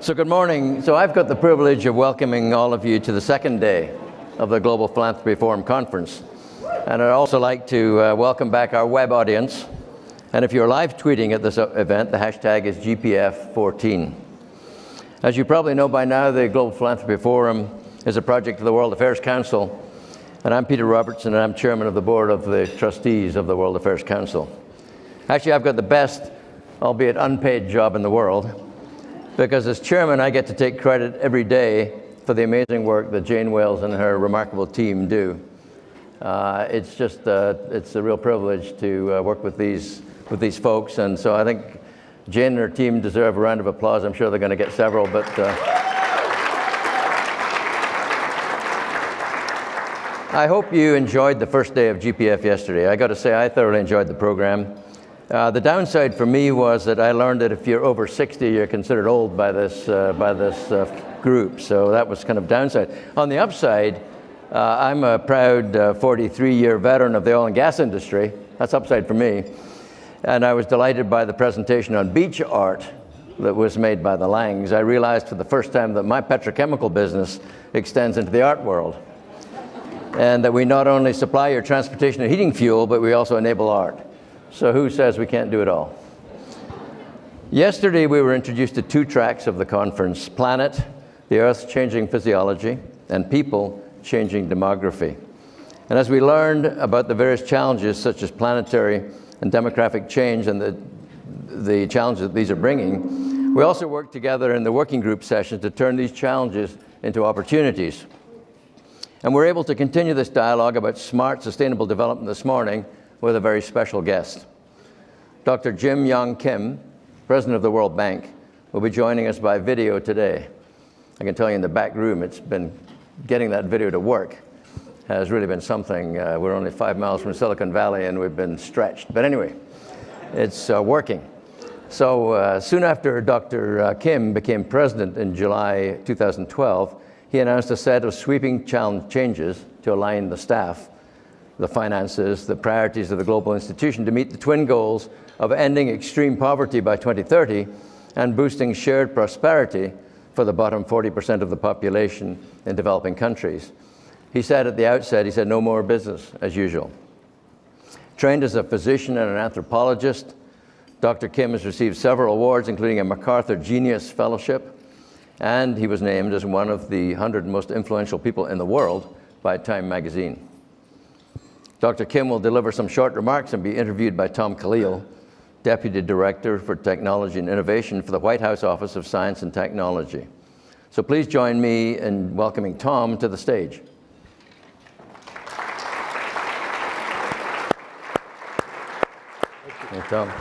So good morning. So I've got the privilege of welcoming all of you to the second day of the Global Philanthropy Forum Conference. And I'd also like to welcome back our web audience. And if you're live tweeting at this event, the hashtag is GPF14. As you probably know by now, the Global Philanthropy Forum is a project of the World Affairs Council. And I'm Peter Robertson, and I'm chairman of the Board of the Trustees of the World Affairs Council. Actually, I've got the best, albeit unpaid job in the world, because as chairman, I get to take credit every day for the amazing work that Jane Wales and her remarkable team do. It's a real privilege to work with these folks, and so I think Jane and her team deserve a round of applause. I'm sure they're going to get several, but I hope you enjoyed the first day of GPF yesterday. I got to say, I thoroughly enjoyed the program. The downside for me was that I learned that if you're over 60, you're considered old by this group. So that was kind of downside. On the upside, I'm a proud 43-year veteran of the oil and gas industry. That's upside for me. And I was delighted by the presentation on beach art that was made by the Langs. I realized for the first time that my petrochemical business extends into the art world. And that we not only supply your transportation and heating fuel, but we also enable art. So who says we can't do it all? Yesterday, we were introduced to two tracks of the conference: Planet, the Earth's changing physiology, and People, changing demography. And as we learned about the various challenges, such as planetary and demographic change and the challenges that these are bringing, we also worked together in the working group sessions to turn these challenges into opportunities. And we're able to continue this dialogue about smart, sustainable development this morning with a very special guest. Dr. Yong Kim, president of the World Bank, will be joining us by video today. I can tell you in the back room, it's been getting that video to work has really been something. We're only 5 miles from Silicon Valley and we've been stretched. But anyway, it's working. So soon after Dr. Kim became president in July 2012, he announced a set of sweeping changes to align the staff, the finances, the priorities of the global institution to meet the twin goals of ending extreme poverty by 2030 and boosting shared prosperity for the bottom 40% of the population in developing countries. He said at the outset, he said, no more business as usual. Trained as a physician and an anthropologist, Dr. Kim has received several awards, including a MacArthur Genius Fellowship, and he was named as one of the 100 most influential people in the world by Time magazine. Dr. Kim will deliver some short remarks and be interviewed by Tom Kalil, Deputy Director for Technology and Innovation for the White House Office of Science and Technology. So please join me in welcoming Tom to the stage. Hey, Tom.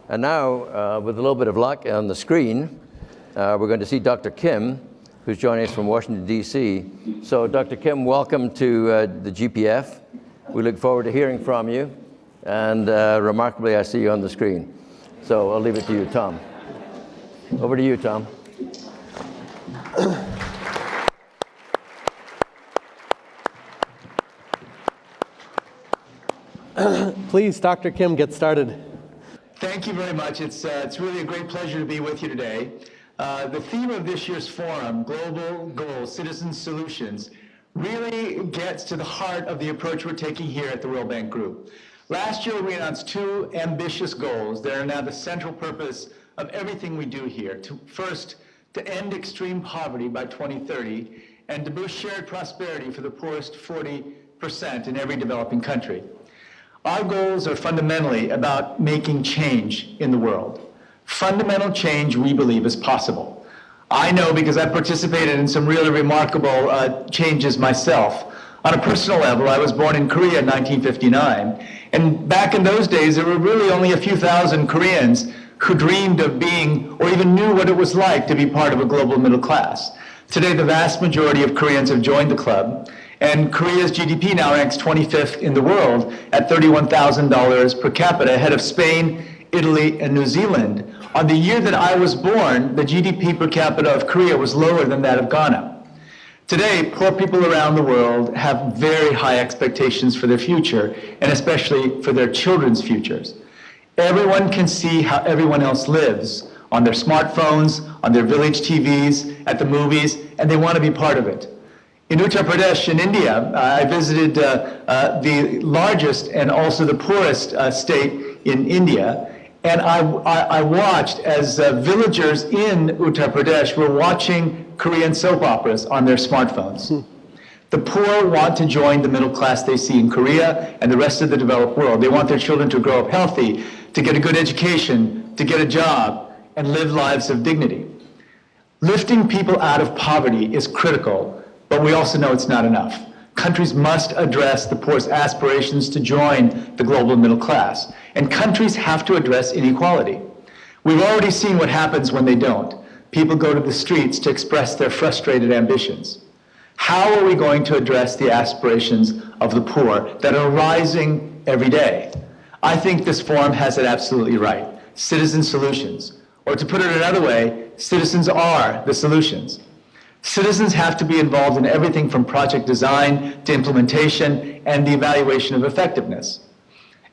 And now, with a little bit of luck on the screen, we're going to see Dr. Kim, who's joining us from Washington, D.C. So, Dr. Kim, welcome to the GPF. We look forward to hearing from you. And remarkably, I see you on the screen. So I'll leave it to you, Tom. Over to you, Tom. Please, Dr. Kim, get started. Thank you very much. It's really a great pleasure to be with you today. The theme of this year's forum, Global Goals, Citizen Solutions, really gets to the heart of the approach we're taking here at the World Bank Group. Last year, we announced two ambitious goals that are now the central purpose of everything we do here. First, to end extreme poverty by 2030, and to boost shared prosperity for the poorest 40% in every developing country. Our goals are fundamentally about making change in the world. Fundamental change, we believe, is possible. I know because I participated in some really remarkable changes myself. On a personal level, I was born in Korea in 1959, and back in those days, there were really only a few thousand Koreans who dreamed of being, or even knew what it was like to be part of a global middle class. Today, the vast majority of Koreans have joined the club, and Korea's GDP now ranks 25th in the world at $31,000 per capita, ahead of Spain, Italy, and New Zealand. On the year that I was born, the GDP per capita of Korea was lower than that of Ghana. Today, poor people around the world have very high expectations for their future, and especially for their children's futures. Everyone can see how everyone else lives on their smartphones, on their village TVs, at the movies, and they want to be part of it. In Uttar Pradesh in India, I visited the largest and also the poorest state in India, and I watched as villagers in Uttar Pradesh were watching Korean soap operas on their smartphones. The poor want to join the middle class they see in Korea and the rest of the developed world. They want their children to grow up healthy, to get a good education, to get a job, and live lives of dignity. Lifting people out of poverty is critical, but we also know it's not enough. Countries must address the poor's aspirations to join the global middle class, and countries have to address inequality. We've already seen what happens when they don't. People go to the streets to express their frustrated ambitions. How are we going to address the aspirations of the poor that are rising every day? I think this forum has it absolutely right. Citizen solutions. Or to put it another way, citizens are the solutions. Citizens have to be involved in everything from project design to implementation and the evaluation of effectiveness.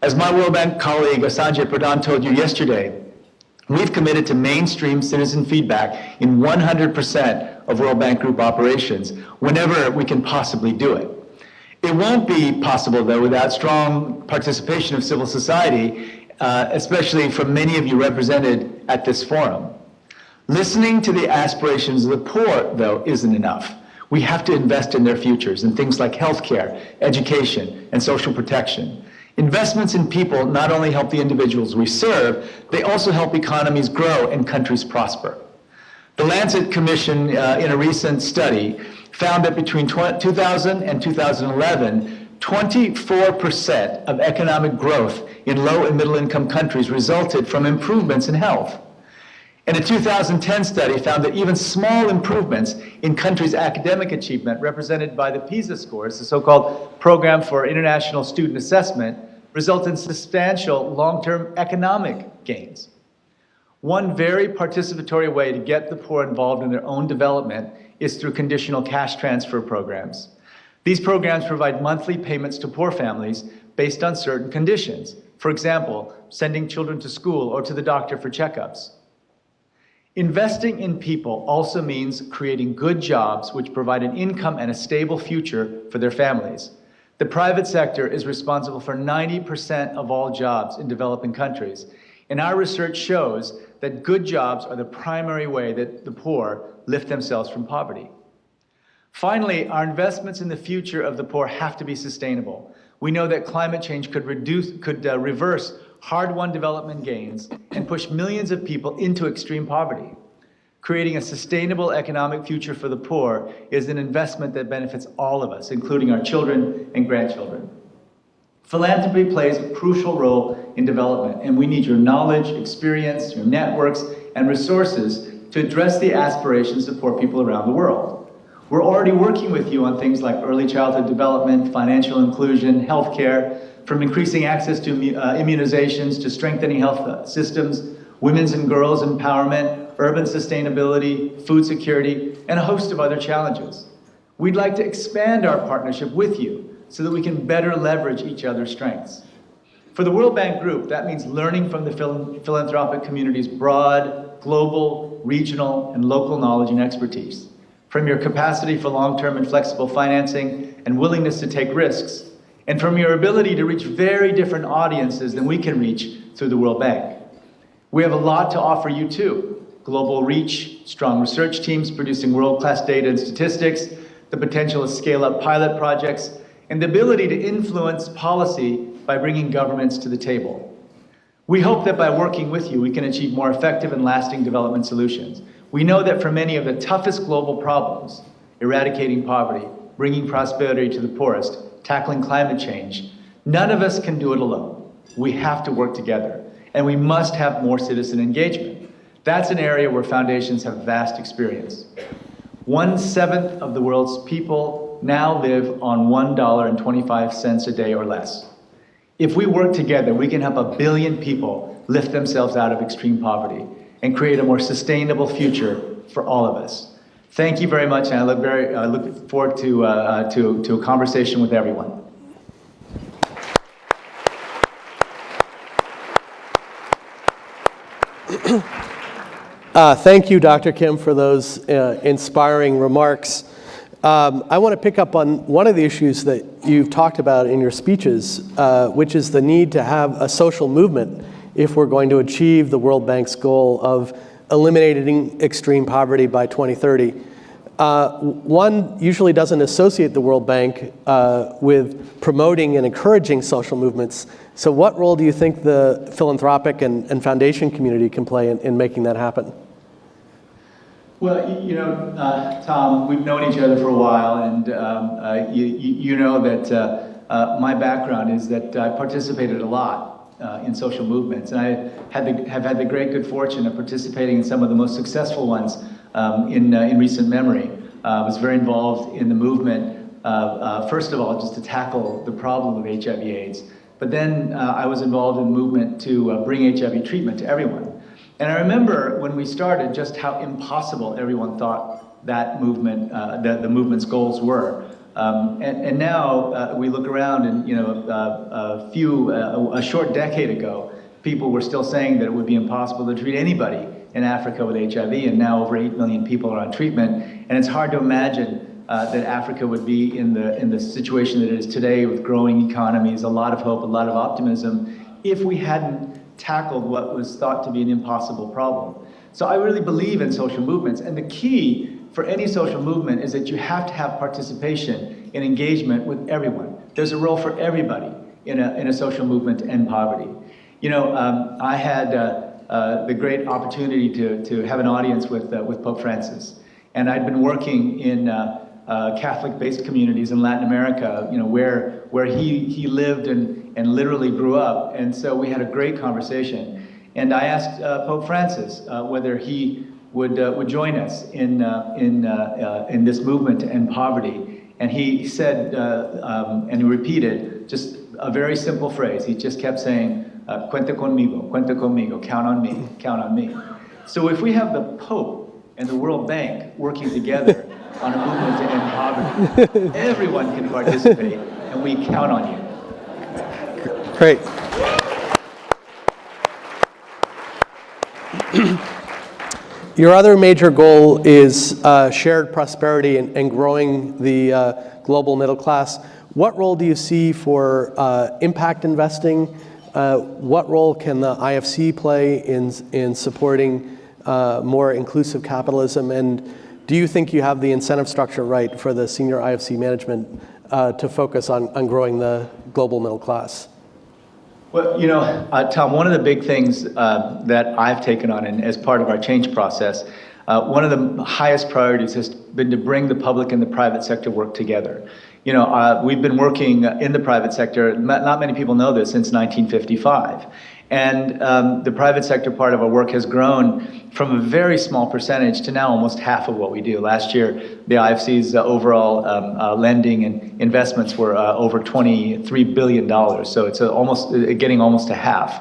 As my World Bank colleague Sanjay Pradhan told you yesterday, we've committed to mainstream citizen feedback in 100% of World Bank Group operations whenever we can possibly do it. It won't be possible, though, without strong participation of civil society, especially from many of you represented at this forum. Listening to the aspirations of the poor, though, isn't enough. We have to invest in their futures in things like healthcare, education, and social protection. Investments in people not only help the individuals we serve, they also help economies grow and countries prosper. The Lancet Commission, in a recent study, found that between 2000 and 2011, 24% of economic growth in low and middle income countries resulted from improvements in health. And a 2010 study found that even small improvements in countries' academic achievement, represented by the PISA scores, the so-called Program for International Student Assessment, result in substantial long-term economic gains. One very participatory way to get the poor involved in their own development is through conditional cash transfer programs. These programs provide monthly payments to poor families based on certain conditions. For example, sending children to school or to the doctor for checkups. Investing in people also means creating good jobs which provide an income and a stable future for their families. The private sector is responsible for 90% of all jobs in developing countries, and our research shows that good jobs are the primary way that the poor lift themselves from poverty. Finally, our investments in the future of the poor have to be sustainable. We know that climate change could reverse hard-won development gains and push millions of people into extreme poverty. Creating a sustainable economic future for the poor is an investment that benefits all of us, including our children and grandchildren. Philanthropy plays a crucial role in development, and we need your knowledge, experience, your networks, and resources to address the aspirations of poor people around the world. We're already working with you on things like early childhood development, financial inclusion, healthcare, from increasing access to immunizations to strengthening health systems, women's and girls' empowerment, urban sustainability, food security, and a host of other challenges. We'd like to expand our partnership with you so that we can better leverage each other's strengths. For the World Bank Group, that means learning from the philanthropic community's broad, global, regional, and local knowledge and expertise. From your capacity for long-term and flexible financing and willingness to take risks, and from your ability to reach very different audiences than we can reach through the World Bank. We have a lot to offer you too. Global reach, strong research teams producing world-class data and statistics, the potential to scale up pilot projects, and the ability to influence policy by bringing governments to the table. We hope that by working with you, we can achieve more effective and lasting development solutions. We know that for many of the toughest global problems, eradicating poverty, bringing prosperity to the poorest, tackling climate change, none of us can do it alone. We have to work together, and we must have more citizen engagement. That's an area where foundations have vast experience. 1/7 of the world's people now live on $1.25 a day or less. If we work together, we can help 1 billion people lift themselves out of extreme poverty and create a more sustainable future for all of us. Thank you very much, and I look forward to a conversation with everyone. Thank you, Dr. Kim, for those inspiring remarks. I want to pick up on one of the issues that you've talked about in your speeches, which is the need to have a social movement if we're going to achieve the World Bank's goal of eliminating extreme poverty by 2030. One usually doesn't associate the World Bank with promoting and encouraging social movements. So what role do you think the philanthropic and foundation community can play in making that happen? Well, Tom, we've known each other for a while, and you know that my background is that I participated a lot in social movements, and I have had the great good fortune of participating in some of the most successful ones in recent memory. I was very involved in the movement, first of all, just to tackle the problem of HIV/AIDS, but then I was involved in the movement to bring HIV treatment to everyone. And I remember when we started just how impossible everyone thought that movement, the movement's goals were. And now we look around and, a short decade ago, people were still saying that it would be impossible to treat anybody in Africa with HIV, and now over 8 million people are on treatment. And it's hard to imagine that Africa would be in the situation that it is today with growing economies, a lot of hope, a lot of optimism, if we hadn't tackled what was thought to be an impossible problem. So I really believe in social movements, and the key for any social movement is that you have to have participation and engagement with everyone. There's a role for everybody in a social movement to end poverty. I had the great opportunity to have an audience with Pope Francis, and I'd been working in Catholic-based communities in Latin America, where he lived and literally grew up, and so we had a great conversation. And I asked Pope Francis whether he would join us in this movement to end poverty, and he said, and he repeated just a very simple phrase. He just kept saying, "Cuenta conmigo, count on me, count on me." So if we have the Pope and the World Bank working together on a movement to end poverty, everyone can participate, and we count on you. Great. Your other major goal is shared prosperity and growing the global middle class. What role do you see for impact investing? What role can the IFC play in supporting more inclusive capitalism? And do you think you have the incentive structure right for the senior IFC management to focus on growing the global middle class? Well, Tom, one of the big things that I've taken on as part of our change process, one of the highest priorities has been to bring the public and the private sector work together. We've been working in the private sector, not many people know this, since 1955. And the private sector part of our work has grown from a very small percentage to now almost half of what we do. Last year, the IFC's overall lending and investments were over $23 billion. So it's getting almost to half.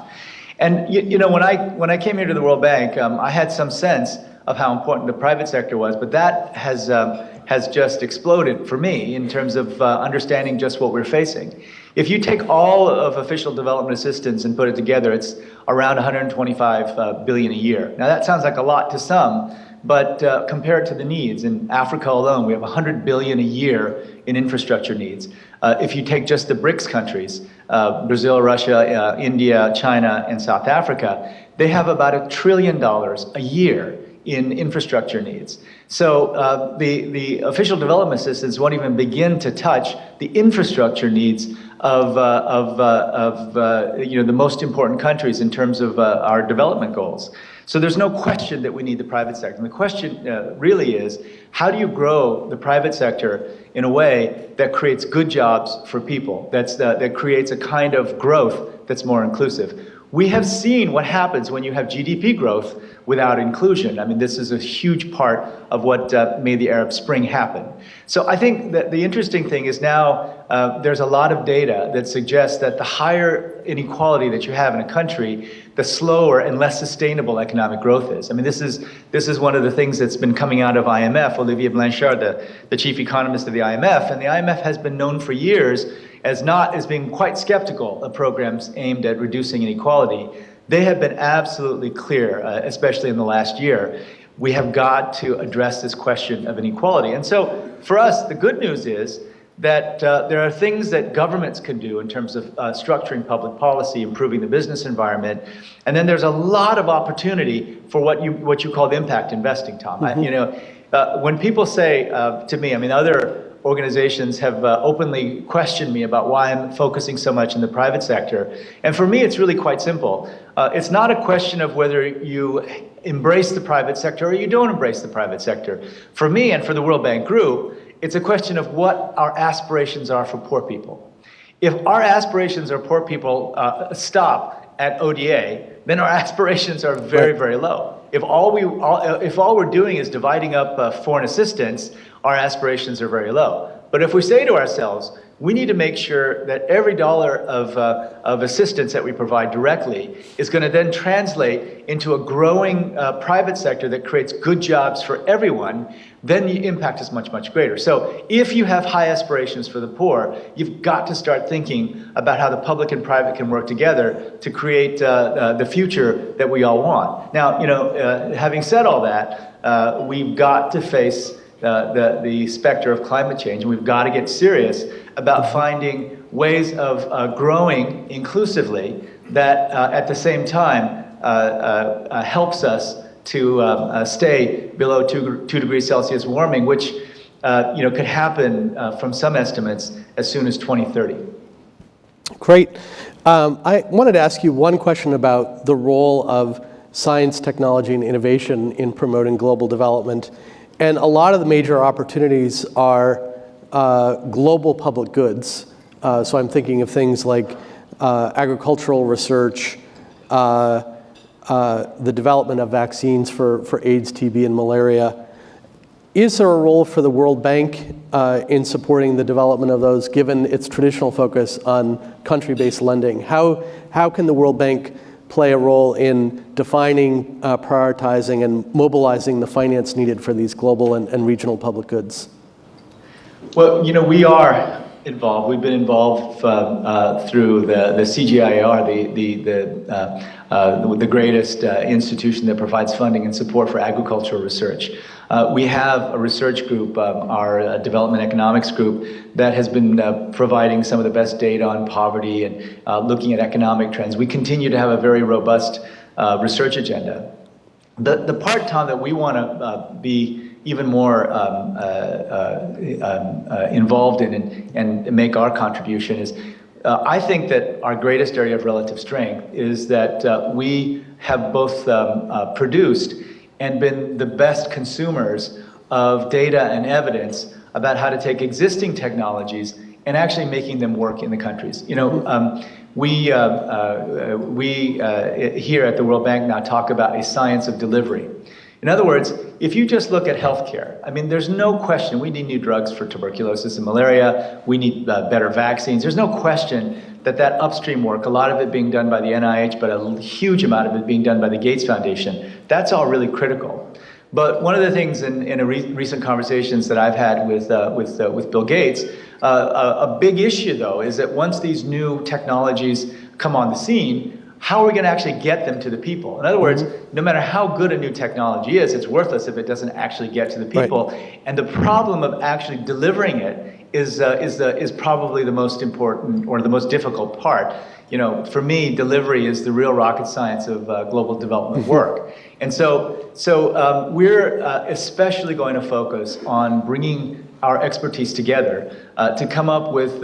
And when I came here to the World Bank, I had some sense of how important the private sector was, but that has just exploded for me in terms of understanding just what we're facing. If you take all of official development assistance and put it together, it's around 125 billion a year. Now that sounds like a lot to some, but compare it to the needs. In Africa alone, we have 100 billion a year in infrastructure needs. If you take just the BRICS countries, Brazil, Russia, India, China, and South Africa, they have about $1 trillion a year in infrastructure needs. So the official development assistance won't even begin to touch the infrastructure needs of the most important countries in terms of our development goals. So there's no question that we need the private sector. And the question really is, how do you grow the private sector in a way that creates good jobs for people, that creates a kind of growth that's more inclusive? We have seen what happens when you have GDP growth without inclusion. I mean, this is a huge part of what made the Arab Spring happen. So I think that the interesting thing is now there's a lot of data that suggests that the higher inequality that you have in a country, the slower and less sustainable economic growth is. I mean, this is one of the things that's been coming out of IMF. Olivier Blanchard, the chief economist of the IMF, and the IMF has been known for years as being quite skeptical of programs aimed at reducing inequality. they have been absolutely clear, especially in the last year. We have got to address this question of inequality. And so for us, the good news is that there are things that governments can do in terms of structuring public policy, improving the business environment, and then there's a lot of opportunity for what you call impact investing, Tom. When people say to me, I mean, other organizations have openly questioned me about why I'm focusing so much in the private sector. And for me, it's really quite simple. It's not a question of whether you embrace the private sector or you don't embrace the private sector. For me and for the World Bank Group, it's a question of what our aspirations are for poor people. If our aspirations are poor people stop at ODA, then our aspirations are very, very low. If all we're doing is dividing up foreign assistance, our aspirations are very low. But if we say to ourselves, we need to make sure that every dollar of assistance that we provide directly is going to then translate into a growing private sector that creates good jobs for everyone, then the impact is much, much greater. So if you have high aspirations for the poor, you've got to start thinking about how the public and private can work together to create the future that we all want. Now, having said all that, we've got to face the specter of climate change, and we've got to get serious about finding ways of growing inclusively that at the same time helps us to stay below 2 degrees Celsius warming, which could happen from some estimates as soon as 2030. Great. I wanted to ask you one question about the role of science, technology, and innovation in promoting global development. And a lot of the major opportunities are global public goods. So I'm thinking of things like agricultural research, the development of vaccines for AIDS, TB, and malaria. Is there a role for the World Bank in supporting the development of those, given its traditional focus on country-based lending? How can the World Bank play a role in defining, prioritizing, and mobilizing the finance needed for these global and regional public goods? Well, we are involved. We've been involved through the CGIAR, the greatest institution that provides funding and support for agricultural research. We have a research group, our development economics group, that has been providing some of the best data on poverty and looking at economic trends. We continue to have a very robust research agenda. The part, Tom, that we want to be even more involved in and make our contribution is, I think that our greatest area of relative strength is that we have both produced and been the best consumers of data and evidence about how to take existing technologies and actually making them work in the countries. We here at the World Bank now talk about a science of delivery. In other words, if you just look at healthcare, I mean, there's no question we need new drugs for tuberculosis and malaria. We need better vaccines. There's no question that upstream work, a lot of it being done by the NIH, but a huge amount of it being done by the Gates Foundation, that's all really critical. But one of the things in recent conversations that I've had with Bill Gates, a big issue though is that once these new technologies come on the scene, how are we going to actually get them to the people? In other words, no matter how good a new technology is, it's worthless if it doesn't actually get to the people. Right. And the problem of actually delivering it is probably the most important or the most difficult part. For me, delivery is the real rocket science of global development work. And so we're especially going to focus on bringing our expertise together to come up with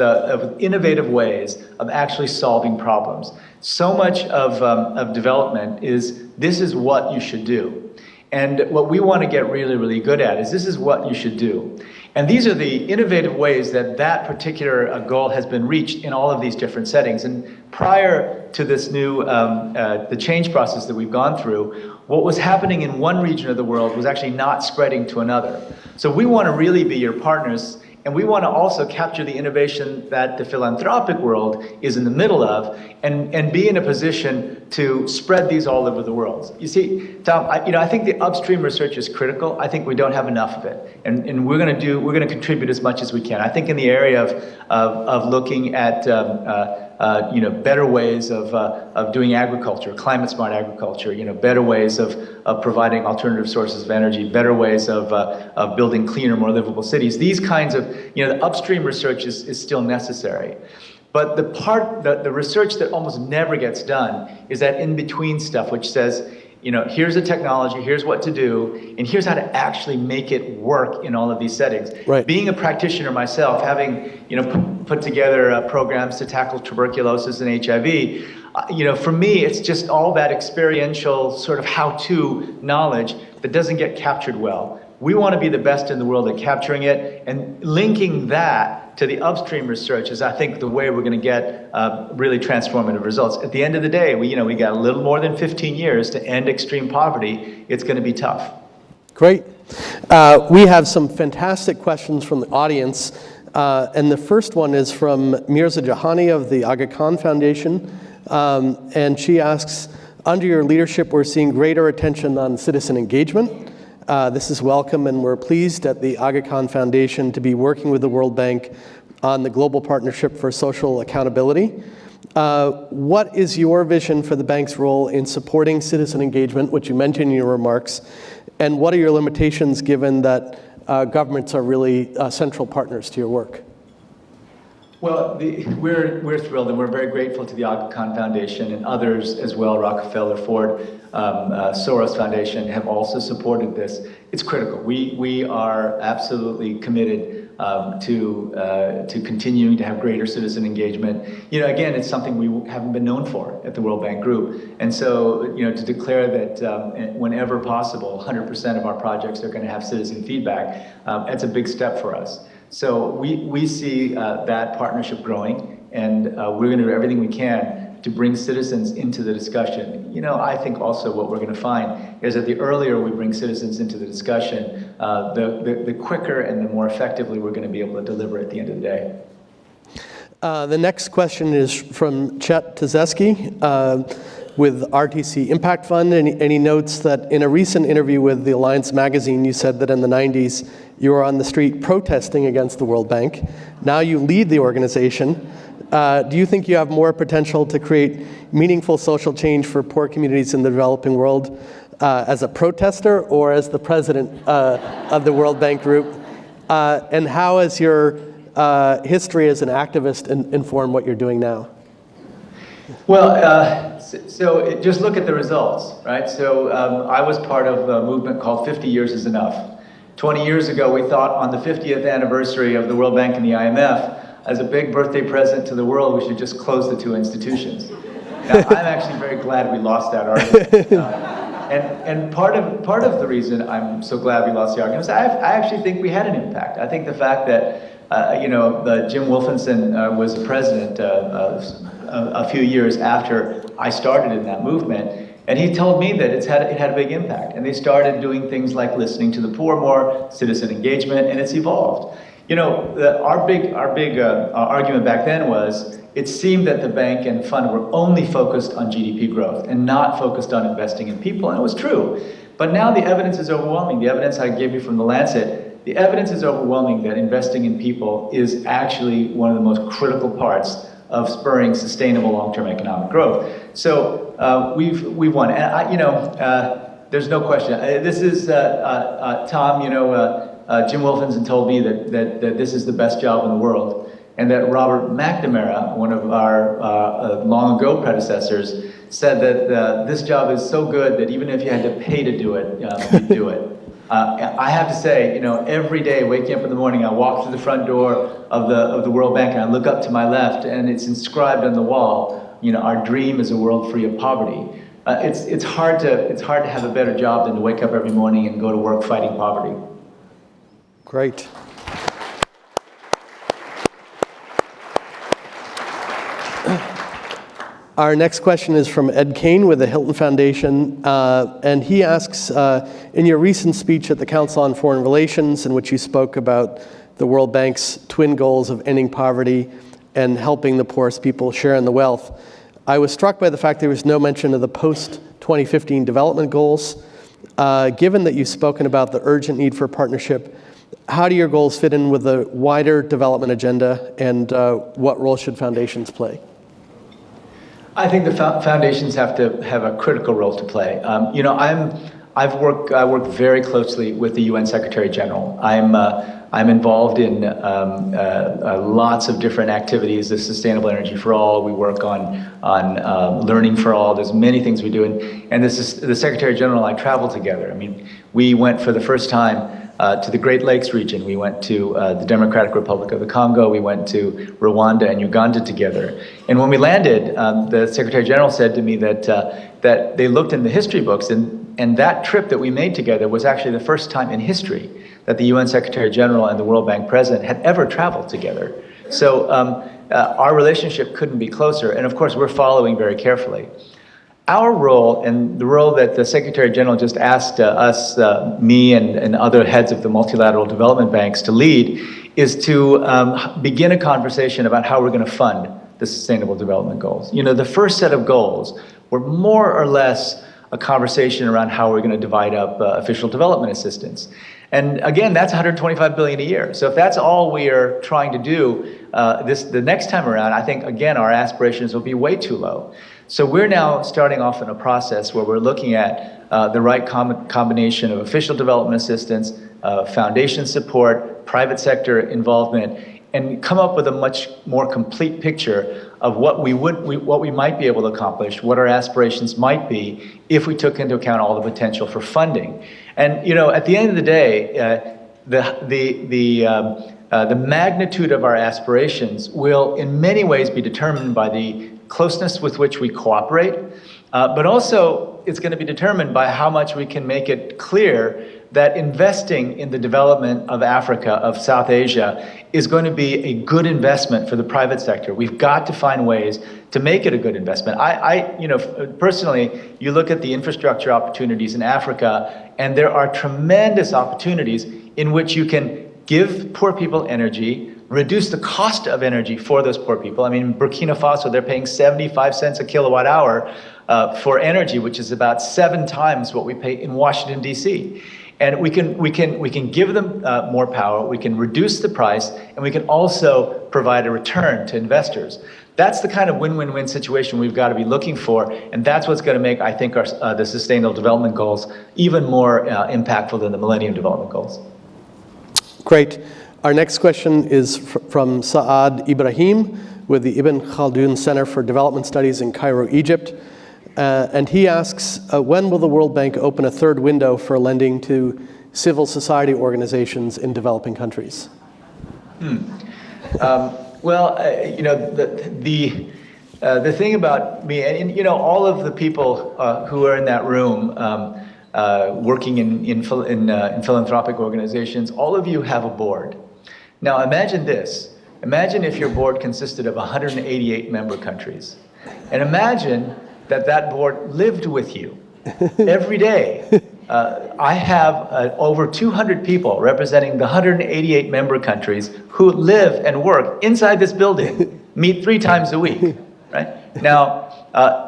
innovative ways of actually solving problems. So much of development this is what you should do. And what we want to get really, really good at is this is what you should do. And these are the innovative ways that particular goal has been reached in all of these different settings. And prior to this new, the change process that we've gone through, what was happening in one region of the world was actually not spreading to another. So we want to really be your partners, and we want to also capture the innovation that the philanthropic world is in the middle of, and be in a position to spread these all over the world. You see, Tom, I think the upstream research is critical. I think we don't have enough of it, and we're going to contribute as much as we can. I think in the area of looking at better ways of doing agriculture, climate smart agriculture, better ways of providing alternative sources of energy, better ways of building cleaner, more livable cities. These kinds of, the upstream research is still necessary. But the research that almost never gets done is that in-between stuff, which says, here's a technology, here's what to do, and here's how to actually make it work in all of these settings. Right. Being a practitioner myself, having put together programs to tackle tuberculosis and HIV, for me, it's just all that experiential sort of how-to knowledge that doesn't get captured well. We want to be the best in the world at capturing it, and linking that to the upstream research is, I think, the way we're going to get really transformative results. At the end of the day, we got a little more than 15 years to end extreme poverty. It's going to be tough. Great. We have some fantastic questions from the audience. And the first one is from Mirza Jahani of the Aga Khan Foundation. And she asks, under your leadership, we're seeing greater attention on citizen engagement. This is welcome, and we're pleased at the Aga Khan Foundation to be working with the World Bank on the Global Partnership for Social Accountability. What is your vision for the bank's role in supporting citizen engagement, which you mentioned in your remarks, and what are your limitations given that governments are really central partners to your work? Well, we're thrilled, and we're very grateful to the Aga Khan Foundation and others as well, Rockefeller, Ford, Soros Foundation, have also supported this. It's critical. We are absolutely committed to continuing to have greater citizen engagement. Again, it's something we haven't been known for at the World Bank Group. And so, to declare that whenever possible, 100% of our projects are going to have citizen feedback, that's a big step for us. So we see that partnership growing, and we're going to do everything we can to bring citizens into the discussion. I think also what we're going to find is that the earlier we bring citizens into the discussion, the quicker and the more effectively we're going to be able to deliver at the end of the day. The next question is from Chet Tzeski with RTC Impact Fund, and he notes that in a recent interview with the Alliance magazine, you said that in the 90s you were on the street protesting against the World Bank. Now you lead the organization. Do you think you have more potential to create meaningful social change for poor communities in the developing world as a protester or as the president of the World Bank Group? And how has your history as an activist informed what you're doing now? Well, just look at the results, right? So I was part of a movement called 50 Years is Enough. 20 years ago, we thought on the 50th anniversary of the World Bank and the IMF, as a big birthday present to the world, we should just close the two institutions. Now, I'm actually very glad we lost that argument. And part of the reason I'm so glad we lost the argument is I actually think we had an impact. I think the fact that Jim Wolfenson was president a few years after I started in that movement, and he told me that it had a big impact. And they started doing things like listening to the poor more, citizen engagement, and it's evolved. Our big argument back then was it seemed that the bank and fund were only focused on GDP growth and not focused on investing in people, and it was true. But now the evidence is overwhelming. The evidence I gave you from the Lancet, the evidence is overwhelming that investing in people is actually one of the most critical parts of spurring sustainable long-term economic growth. So we've won, and there's no question. This is Tom. Jim Wolfenson told me that this is the best job in the world, and that Robert McNamara, one of our long ago predecessors, said that this job is so good that even if you had to pay to do it, you'd do it. I have to say, every day waking up in the morning, I walk through the front door of the World Bank and I look up to my left, and it's inscribed on the wall, our dream is a world free of poverty. It's hard to have a better job than to wake up every morning and go to work fighting poverty. Great. Our next question is from Ed Kane with the Hilton Foundation, and he asks, in your recent speech at the Council on Foreign Relations, in which you spoke about the World Bank's twin goals of ending poverty and helping the poorest people share in the wealth, I was struck by the fact there was no mention of the post-2015 development goals. Given that you've spoken about the urgent need for partnership, how do your goals fit in with the wider development agenda, and what role should foundations play? I think the foundations have to have a critical role to play. I work very closely with the UN Secretary General. I'm involved in lots of different activities, the Sustainable Energy for All. We work on Learning for All. There's many things we do. And this is, the Secretary General and I travel together. I mean, we went for the first time to the Great Lakes region. We went to the Democratic Republic of the Congo. We went to Rwanda and Uganda together. And when we landed, the Secretary General said to me that they looked in the history books, and that trip that we made together was actually the first time in history that the UN Secretary General and the World Bank President had ever traveled together. So our relationship couldn't be closer. And of course, we're following very carefully. Our role, and the role that the Secretary General just asked us, me and other heads of the multilateral development banks to lead, is to begin a conversation about how we're going to fund the Sustainable Development Goals. You know, the first set of goals were more or less a conversation around how we're going to divide up official development assistance. And again, that's $125 billion a year. So if that's all we are trying to do the next time around, I think, again, our aspirations will be way too low. So we're now starting off in a process where we're looking at the right combination of official development assistance, foundation support, private sector involvement, and come up with a much more complete picture of what we might be able to accomplish, what our aspirations might be if we took into account all the potential for funding. And you know, at the end of the day, the magnitude of our aspirations will in many ways be determined by the closeness with which we cooperate, but also it's going to be determined by how much we can make it clear that investing in the development of Africa, of South Asia, is going to be a good investment for the private sector. We've got to find ways to make it a good investment. Personally, you look at the infrastructure opportunities in Africa, and there are tremendous opportunities in which you can give poor people energy, reduce the cost of energy for those poor people. I mean, in Burkina Faso, they're paying 75 cents a kilowatt hour for energy, which is about 7 times what we pay in Washington, D.C. And we can give them more power, we can reduce the price, and we can also provide a return to investors. That's the kind of win-win-win situation we've got to be looking for, and that's what's going to make, I think, the Sustainable Development Goals even more impactful than the Millennium Development Goals. Great. Our next question is from Saad Ibrahim with the Ibn Khaldun Center for Development Studies in Cairo, Egypt. And he asks, when will the World Bank open a third window for lending to civil society organizations in developing countries? Well, the thing about me, and you know, all of the people who are in that room working in philanthropic organizations, all of you have a board. Now imagine this. Imagine if your board consisted of 188 member countries. And imagine that board lived with you every day. I have over 200 people representing the 188 member countries who live and work inside this building, meet 3 times a week, right? Now,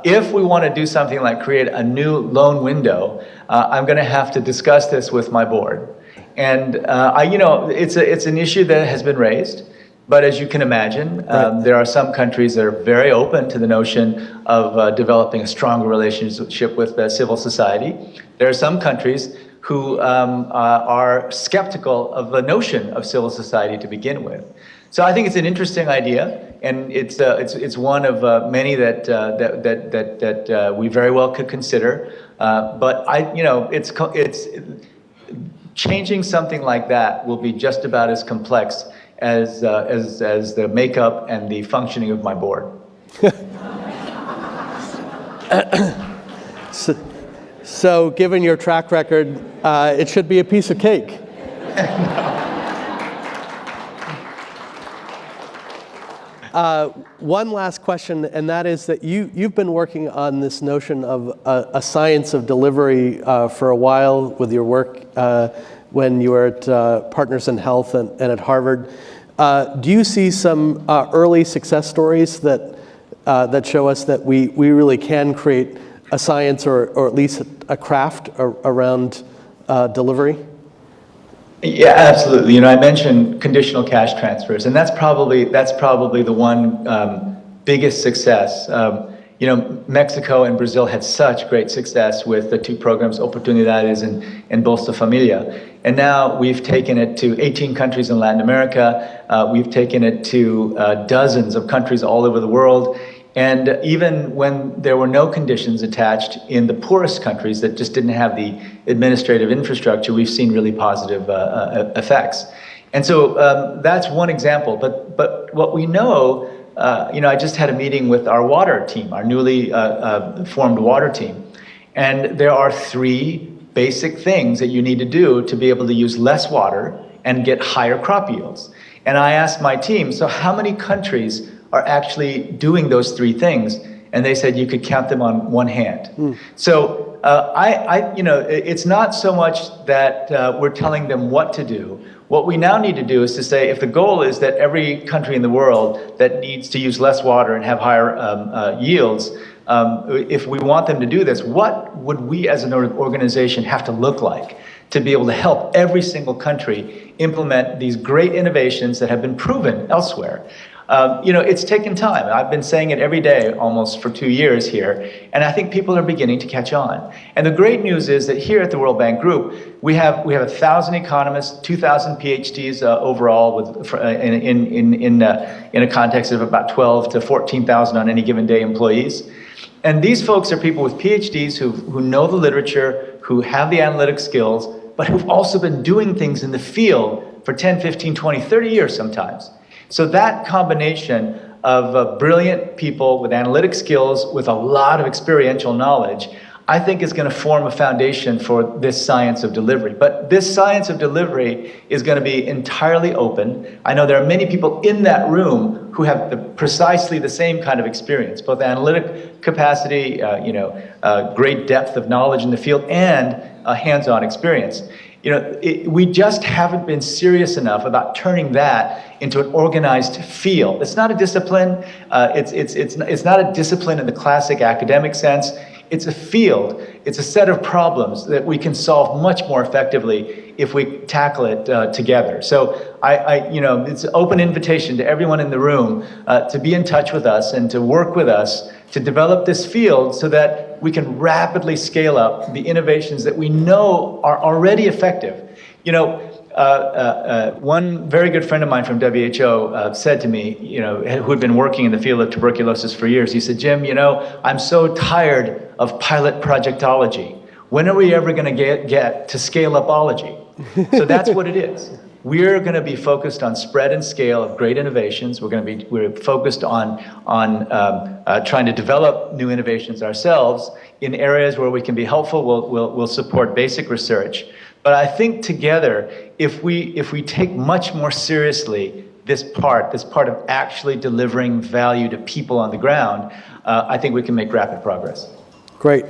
if we want to do something like create a new loan window, I'm going to have to discuss this with my board. And it's an issue that has been raised. But as you can imagine, there are some countries that are very open to the notion of developing a stronger relationship with civil society. There are some countries who are skeptical of the notion of civil society to begin with. So I think it's an interesting idea, and it's one of many that we very well could consider. But it's changing something like that will be just about as complex as the makeup and the functioning of my board. So given your track record, it should be a piece of cake. One last question, and that is that you've been working on this notion of a science of delivery for a while with your work when you were at Partners in Health and at Harvard. Do you see some early success stories that show us that we really can create a science or at least a craft around delivery? Yeah, absolutely. You know, I mentioned conditional cash transfers, and that's probably the one biggest success. Mexico and Brazil had such great success with the two programs, Oportunidades and Bolsa Familia. And now we've taken it to 18 countries in Latin America. We've taken it to dozens of countries all over the world. And even when there were no conditions attached in the poorest countries that just didn't have the administrative infrastructure, we've seen really positive effects. And so that's one example. But what we know, I just had a meeting with our water team, our newly formed water team. And there are 3 basic things that you need to do to be able to use less water and get higher crop yields. And I asked my team, so how many countries are actually doing those 3 things? And they said you could count them on one hand. So it's not so much that we're telling them what to do. What we now need to do is to say, if the goal is that every country in the world that needs to use less water and have higher yields, if we want them to do this, what would we as an organization have to look like to be able to help every single country implement these great innovations that have been proven elsewhere? It's taken time. I've been saying it every day almost for 2 years here, and I think people are beginning to catch on. And the great news is that here at the World Bank Group, we have 1,000 economists, 2,000 PhDs overall, in a context of about 12 to 14,000 on any given day employees. And these folks are people with PhDs who know the literature, who have the analytic skills, but who've also been doing things in the field for 10, 15, 20, 30 years sometimes. So that combination of brilliant people with analytic skills, with a lot of experiential knowledge, I think is going to form a foundation for this science of delivery. But this science of delivery is going to be entirely open. I know there are many people in that room who have precisely the same kind of experience, both analytic capacity, great depth of knowledge in the field, and hands-on experience. We just haven't been serious enough about turning that into an organized field. It's not a discipline. It's not a discipline in the classic academic sense. It's a field. It's a set of problems that we can solve much more effectively if we tackle it together. So it's an open invitation to everyone in the room to be in touch with us and to work with us to develop this field so that we can rapidly scale up the innovations that we know are already effective. One very good friend of mine from WHO said to me, who had been working in the field of tuberculosis for years, he said, Jim, I'm so tired of pilot projectology. When are we ever going to get to scale-upology? So that's what it is. We're going to be focused on spread and scale of great innovations. We're focused on trying to develop new innovations ourselves in areas where we can be helpful. We'll support basic research. But I think together, if we take much more seriously this part of actually delivering value to people on the ground, I think we can make rapid progress. Great.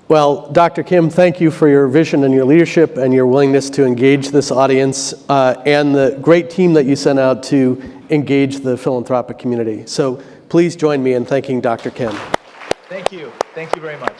Well, Dr. Kim, thank you for your vision and your leadership and your willingness to engage this audience and the great team that you sent out to engage the philanthropic community. So please join me in thanking Dr. Kim. Thank you. Thank you very much.